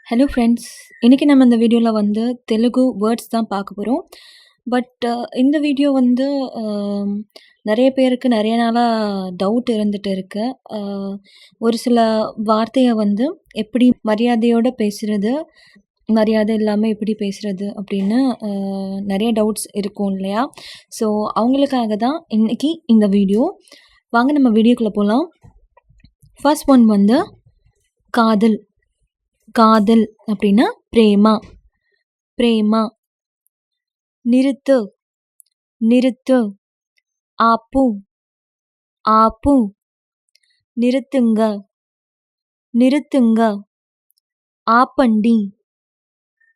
Hello friends. இன்னைக்கு நம்ம இந்த வீடியோல வந்து தெலுங்கு வேர்ட்ஸ் தான் பார்க்க போறோம். பட் இந்த வீடியோ வந்து அம் நெறைய பேருக்கு நெறைய நாளா டவுட் இருந்துட்டு இருக்கு. அ ஒரு சில வார்த்தைய வந்து எப்படி மரியாதையோட பேசுறது, மரியாதை இல்லாம எப்படி பேசுறது அப்படின்னு நெறைய டவுட்ஸ் இருக்கும் இல்லையா? ஸோ அவங்களுக்காக தான் இன்னைக்கு இந்த வீடியோ. வாங்க நம்ம வீடியோக்குள்ள போலாம். ஃபர்ஸ்ட் ஒன் வந்து காதல். காதல் அப்படின்னா பிரேமா. பிரேமா. நிறுத்து. நிறுத்து. ஆப்பு. ஆப்பு. நிறுத்துங்க. நிறுத்துங்க. ஆப்பண்டி.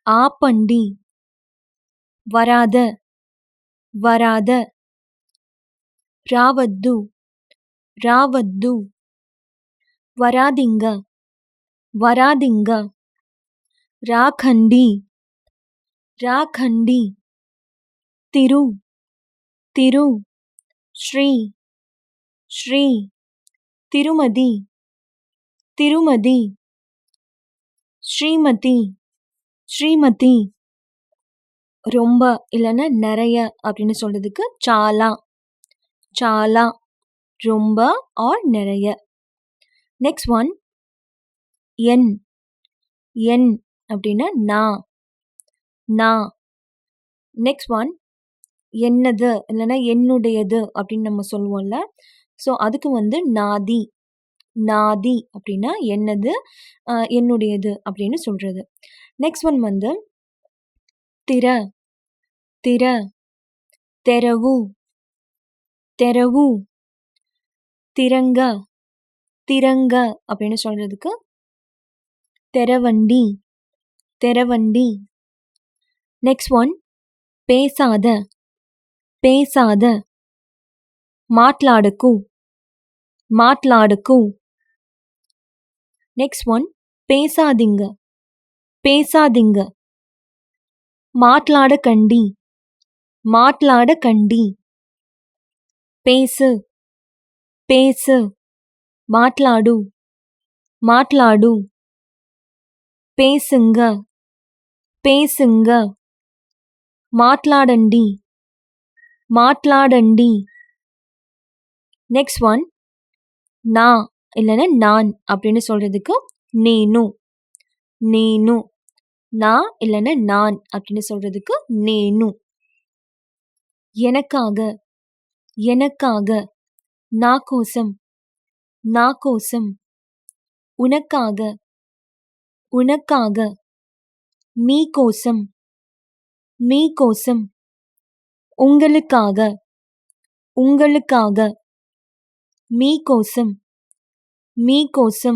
ஆப்பண்டி. வராத. வராத. రావద్దు. రావద్దు. వరాదింగ. వరాదింగ. రాఖండి. రాఖండి. తిరు. తిరు. శ్రీ. శ్రీ. తిరుమది. తిరుమది. ஸ்ரீமதி. ஸ்ரீமதி. ரொம்ப இல்லைன்னா நெறைய அப்படின்னு சொல்றதுக்கு చాలా. చాలా. ரொம்ப ஆர் நெறைய. நெக்ஸ்ட் ஒன் என். என் அப்படின்னா நான். நான். நெக்ஸ்ட் ஒன் என்னது இல்லைன்னா என்னுடையது அப்படின்னு நம்ம சொல்லுவோம்ல. ஸோ அதுக்கு வந்து நாதி. நாதி அப்படின்னா என்னது, என்னுடையது அப்படின்னு சொல்றது. நெக்ஸ்ட் ஒன் வந்து திற. திற. தெரவு. தெரவு. திரங்க. திரங்க அப்படின்னு சொல்றதுக்கு தெரவண்டி. தெரவண்டி. நெக்ஸ்ட் ஒன் பேசாத. பேசாத. మాట్లాడకు. మాట్లాడకు. నెక్స్ట్ వన్ పేసాదింగ. పేసాదింగ. మాట్లాడకండి. మాట్లాడకండి. పేసు. పేసు. మాట్లాడు. మాట్లాడు. పేసుంగ. పేసుంగ. మాట్లాడండి. మాట్లాడండి. நெக்ஸ்ட் ஒன் நான் இல்லைன்னா நான் அப்படின்னு சொல்றதுக்கு நேனு. நேனு. நான் இல்லைன்னா நான் அப்படின்னு சொல்றதுக்கு நேனு. எனக்காக. எனக்காக. నా కోసం. నా కోసం. உனக்காக. உனக்காக. మీ కోసం. మీ కోసం. உங்களுக்காக. உங்களுக்காக. మీ కోసం. మీ కోసం.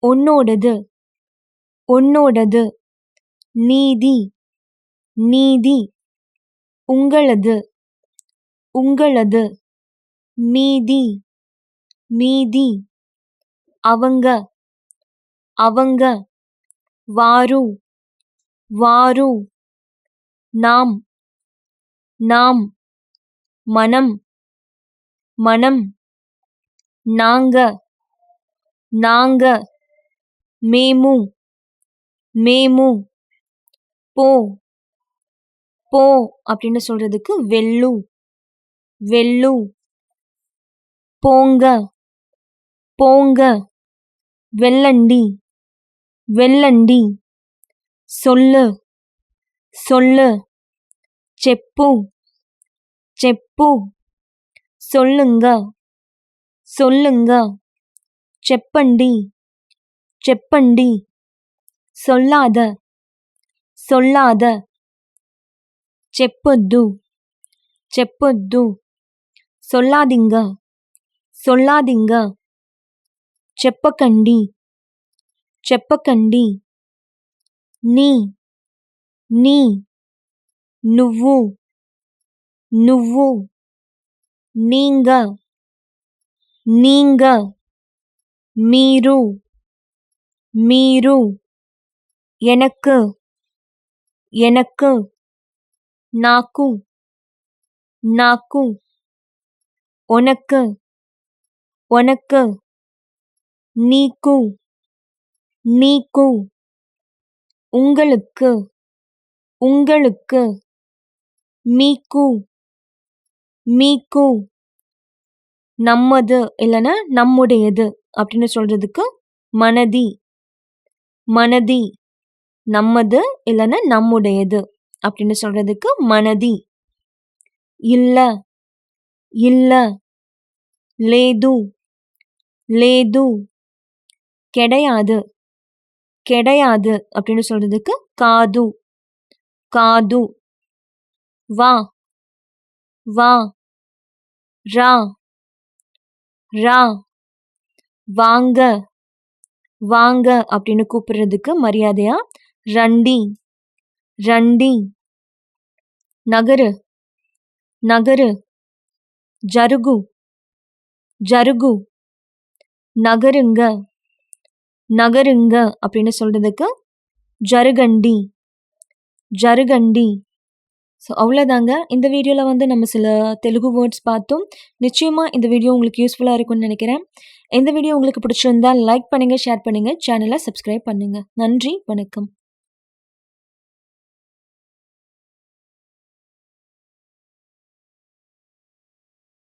உன்னோடது. உன்னோடது. நீதி. நீதி. உங்களது. உங்களது. மீதி. மீதி. அவங்க. அவங்க. వారు. వారు. நாம். நாம். మనం. మనం. நாங்க. நாங்க. మేము. మేము. போ. போ அப்படின்னு சொல்றதுக்கு வெள்ளு. வெள்ளு. போங்க. போங்க. వెళ్ళండి. వెళ్ళండి. சொல்லு. சொல்லு. చెప్పు. చెప్పు. சொல்லுங்க. சொல்லுங்க. చెప్పండి. చెప్పండి. சொல்லாத. சொல்லாத. చెప్పొద్దు. చెప్పొద్దు. சொல்லாதீங்க. சொல்லாதீங்க. చెప్పకండి. చెప్పకండి. నీ. నీ. నువ్వు. నువ్వు. நீங்க. நீங்க. మీరు. మీరు. எனக்கு. எனக்கு. నాకు. నాకు. உனக்கு. உனக்கு. నీకు. నీకు உங்களுக்கு உங்களுக்கு మీకు మీకు நம்மது இல்லைன்னா நம்முடையது அப்படின்னு சொல்றதுக்கு மனதி மனதி நம்மது இல்லைன்னா நம்முடையது அப்படின்னு சொல்றதுக்கு மனதி இல்ல இல்ல லேது லேது கிடையாது கிடையாது அப்படின்னு சொல்றதுக்கு காது காது வா வா ரா ரா வாங்க வாங்க அப்படின்னு கூப்பிடுறதுக்கு மரியாதையா ரண்டி ரண்டி நகரு நகரு ஜருகு ஜருகு நகருங்க நகருங்க அப்படின்னு சொல்றதுக்கு ஜருகண்டி ஜருகண்டி. ஸோ அவ்வளோதாங்க. இந்த வீடியோவில் வந்து நம்ம சில தெலுங்கு வேர்ட்ஸ் பார்த்தோம். நிச்சயமாக இந்த வீடியோ உங்களுக்கு யூஸ்ஃபுல்லாக இருக்கும்னு நினைக்கிறேன். இந்த வீடியோ உங்களுக்கு பிடிச்சிருந்தா லைக் பண்ணுங்கள், ஷேர் பண்ணுங்கள், சேனலை சப்ஸ்கிரைப் பண்ணுங்கள். நன்றி, வணக்கம்.